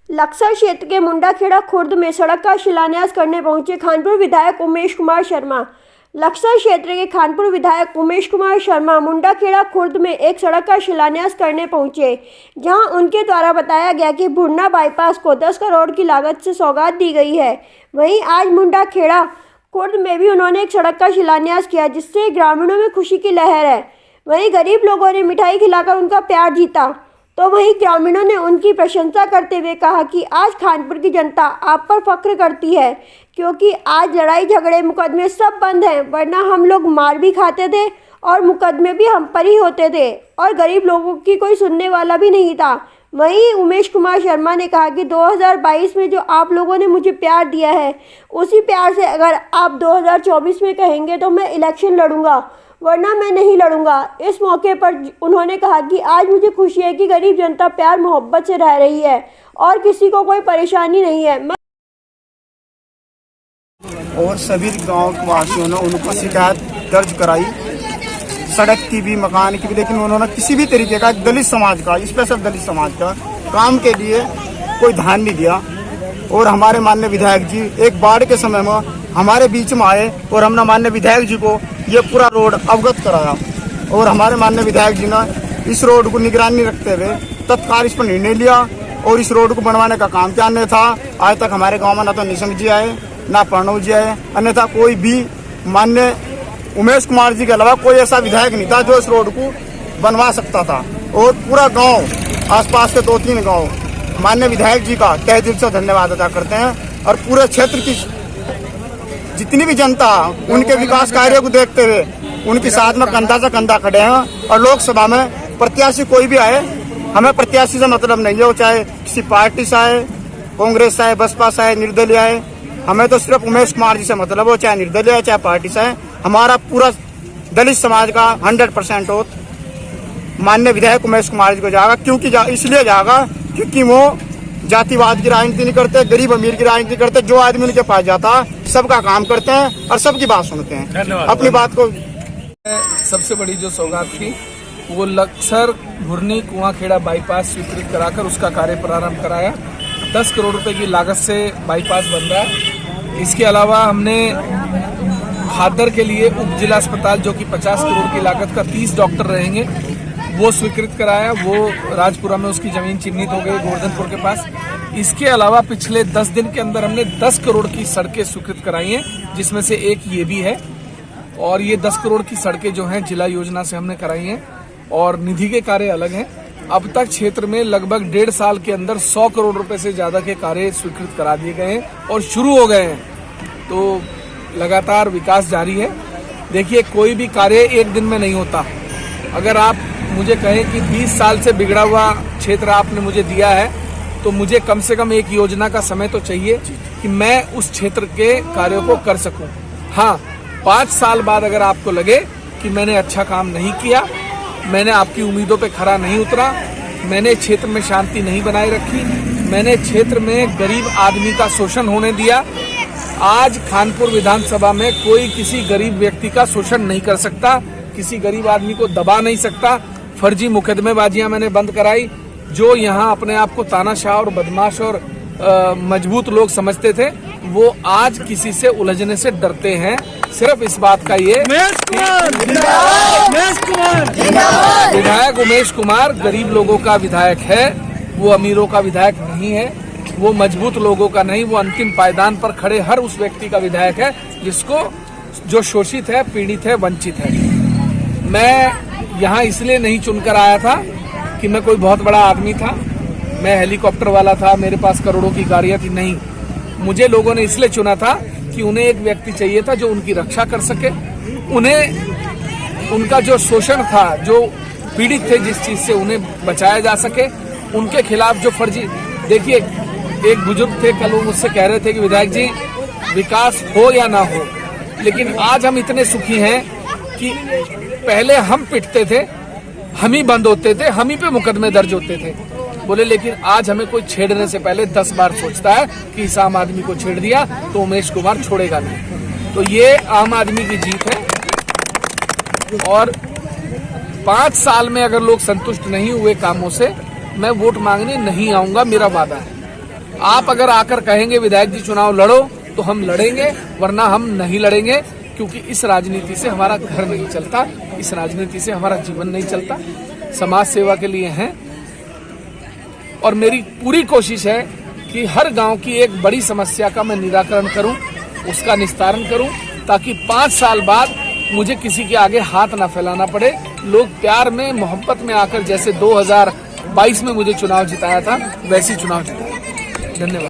लक्सर क्षेत्र के मुंडाखेड़ा खुर्द में सड़क का शिलान्यास करने पहुंचे खानपुर विधायक उमेश कुमार शर्मा। लक्सर क्षेत्र के खानपुर विधायक उमेश कुमार शर्मा मुंडाखेड़ा खुर्द में एक सड़क का शिलान्यास करने पहुंचे, जहां उनके द्वारा बताया गया कि भुरना बाईपास को 10 करोड़ की लागत से सौगात दी गई है। वहीं आज मुंडाखेड़ा खुर्द में भी उन्होंने एक सड़क का शिलान्यास किया, जिससे ग्रामीणों में खुशी की लहर है। वहीं गरीब लोगों ने मिठाई खिलाकर उनका प्यार जीता, तो वहीं ग्रामीणों ने उनकी प्रशंसा करते हुए कहा कि आज खानपुर की जनता आप पर फख्र करती है, क्योंकि आज लड़ाई झगड़े मुकदमे सब बंद हैं, वरना हम लोग मार भी खाते थे और मुकदमे भी हम पर ही होते थे और गरीब लोगों की कोई सुनने वाला भी नहीं था। वहीं उमेश कुमार शर्मा ने कहा कि 2022 में जो आप लोगों ने मुझे प्यार दिया है, उसी प्यार से अगर आप 2024 में कहेंगे तो मैं इलेक्शन लड़ूंगा, वरना मैं नहीं लड़ूंगा। इस मौके पर उन्होंने कहा कि आज मुझे खुशी है कि गरीब जनता प्यार मोहब्बत से रह रही है और किसी को कोई परेशानी नहीं है। और सभी गांव के वासियों ने उनको शिकायत दर्ज कराई, सड़क की भी मकान की भी, लेकिन उन्होंने किसी भी तरीके का दलित समाज का, स्पेशल दलित समाज का काम के लिए कोई ध्यान नहीं दिया। और हमारे माननीय विधायक जी एक बाढ़ के समय में हमारे बीच में आए और हमने माननीय विधायक जी को ये पूरा रोड अवगत कराया और हमारे माननीय विधायक जी ने इस रोड को निगरानी रखते हुए तत्काल इस पर निर्णय लिया और इस रोड को बनवाने का काम किया। अन्यथा आज तक हमारे गांव में ना तो निशंक जी आए, ना प्रणव जी आए, अन्यथा कोई भी माननीय उमेश कुमार जी के अलावा कोई ऐसा विधायक नहीं था जो इस रोड को बनवा सकता था। और पूरा गाँव, आसपास के 2-3 गाँव माननीय विधायक जी का तहे दिल से धन्यवाद अदा करते हैं और पूरे क्षेत्र की जितनी भी जनता उनके विकास कार्यों को देखते हुए उनके साथ में कंधा से कंधा खड़े हैं। और लोकसभा में प्रत्याशी कोई भी आए, हमें प्रत्याशी से मतलब नहीं है, वो चाहे किसी पार्टी से आए, कांग्रेस से आए, बसपा से आए, निर्दलीय आए, हमें तो सिर्फ उमेश कुमार जी से मतलब हो, चाहे निर्दलीय आए चाहे पार्टी से आए। हमारा पूरा दलित समाज का 100% वोट माननीय विधायक उमेश कुमार जी को जाएगा। क्योंकि इसलिए जाएगा क्योंकि वो जातिवाद की राजनीति नहीं करते, गरीब अमीर की राजनीति करते। जो आदमी उनके पास जाता है सबका काम करते हैं और सबकी बात सुनते हैं। अपनी बात को सबसे बड़ी जो सौगात थी वो लक्सर भुरनी कुआंखेड़ा बाईपास स्वीकृत कराकर उसका कार्य प्रारंभ कराया। 10 करोड़ रुपए की लागत से बाईपास बन रहा है। इसके अलावा हमने खादर के लिए उप जिला अस्पताल, जो कि 50 करोड़ की लागत का 30 डॉक्टर रहेंगे, वो स्वीकृत कराया। वो राजपुरा में उसकी जमीन चिन्हित हो गई, गोवर्धनपुर के पास। इसके अलावा पिछले 10 दिन के अंदर हमने 10 करोड़ की सड़कें स्वीकृत कराई हैं, जिसमें से एक ये भी है। और ये 10 करोड़ की सड़कें जो हैं जिला योजना से हमने कराई हैं और निधि के कार्य अलग हैं। अब तक क्षेत्र में लगभग 1.5 साल के अंदर 100 करोड़ रुपए से ज्यादा के कार्य स्वीकृत करा दिए गए हैं और शुरू हो गए हैं। तो लगातार विकास जारी है। देखिए, कोई भी कार्य एक दिन में नहीं होता। अगर आप मुझे कहें कि 20 साल से बिगड़ा हुआ क्षेत्र आपने मुझे दिया है, तो मुझे कम से कम एक योजना का समय तो चाहिए कि मैं उस क्षेत्र के कार्यों को कर सकूं। हाँ, 5 साल बाद अगर आपको लगे कि मैंने अच्छा काम नहीं किया, मैंने आपकी उम्मीदों पे खरा नहीं उतरा, मैंने क्षेत्र में शांति नहीं बनाए रखी, मैंने क्षेत्र में गरीब आदमी का शोषण होने दिया। आज खानपुर विधानसभा में कोई किसी गरीब व्यक्ति का शोषण नहीं कर सकता, किसी गरीब आदमी को दबा नहीं सकता। फर्जी मुकदमेबाजियां मैंने बंद कराई। जो यहाँ अपने आप को तानाशाह और बदमाश और मजबूत लोग समझते थे, वो आज किसी से उलझने से डरते हैं। सिर्फ इस बात का ये विधायक उमेश कुमार गरीब लोगों का विधायक है, वो अमीरों का विधायक नहीं है, वो मजबूत लोगों का नहीं, वो अंतिम पायदान पर खड़े हर उस व्यक्ति का विधायक है जिसको जो शोषित है, पीड़ित है, वंचित है। मैं यहाँ इसलिए नहीं चुनकर आया था कि मैं कोई बहुत बड़ा आदमी था, मैं हेलीकॉप्टर वाला था, मेरे पास करोड़ों की गाड़ियां थी। नहीं, मुझे लोगों ने इसलिए चुना था कि उन्हें एक व्यक्ति चाहिए था जो उनकी रक्षा कर सके, उन्हें उनका जो शोषण था, जो पीड़ित थे जिस चीज से, उन्हें बचाया जा सके। उनके खिलाफ जो फर्जी, देखिए, एक बुजुर्ग थे कल, वो मुझसे कह रहे थे कि विधायक जी विकास हो या ना हो, लेकिन आज हम इतने सुखी हैं कि पहले हम पिटते थे, हम ही बंद होते थे, हम ही पे मुकदमे दर्ज होते थे। बोले लेकिन आज हमें कोई छेड़ने से पहले 10 बार सोचता है कि इस आम आदमी को छेड़ दिया तो उमेश कुमार छोड़ेगा नहीं। तो ये आम आदमी की जीत है। और 5 साल में अगर लोग संतुष्ट नहीं हुए कामों से, मैं वोट मांगने नहीं आऊंगा, मेरा वादा है। आप अगर आकर कहेंगे विधायक जी चुनाव लड़ो तो हम लड़ेंगे, वरना हम नहीं लड़ेंगे, क्योंकि इस राजनीति से हमारा घर नहीं चलता, इस राजनीति से हमारा जीवन नहीं चलता। समाज सेवा के लिए हैं और मेरी पूरी कोशिश है कि हर गांव की एक बड़ी समस्या का मैं निराकरण करूं, उसका निस्तारण करूं, ताकि 5 साल बाद मुझे किसी के आगे हाथ ना फैलाना पड़े। लोग प्यार में मोहब्बत में आकर जैसे 2022 में मुझे चुनाव जिताया था वैसी चुनाव जिताया। धन्यवाद।